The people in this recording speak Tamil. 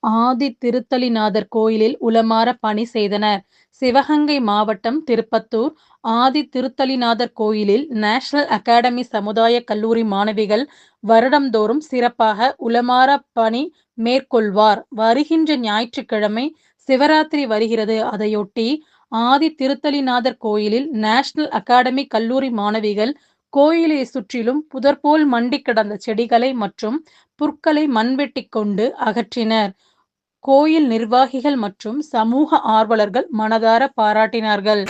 ஆதி திருத்தலிநாதர் கோயிலில் உளமாற பணி செய்தனர். சிவகங்கை மாவட்டம் திருப்பத்தூர் ஆதி திருத்தலிநாதர் கோயிலில் நேஷனல் அகாடமி சமுதாய கல்லூரி மாணவிகள் வருடந்தோறும் சிறப்பாக உளமாற பணி மேற்கொள்வார். வருகின்ற ஞாயிற்றுக்கிழமை சிவராத்திரி வருகிறது. அதையொட்டி ஆதி திருத்தலிநாதர் கோயிலில் நேஷனல் அகாடமி கல்லூரி மாணவிகள் கோயிலை சுற்றிலும் புதர்போல் மண்டி கிடந்த செடிகளை மற்றும் புற்களை மண்வெட்டி கொண்டு அகற்றினர். கோயில் நிர்வாகிகள் மற்றும் சமூக ஆர்வலர்கள் மனதார பாராட்டினார்கள்.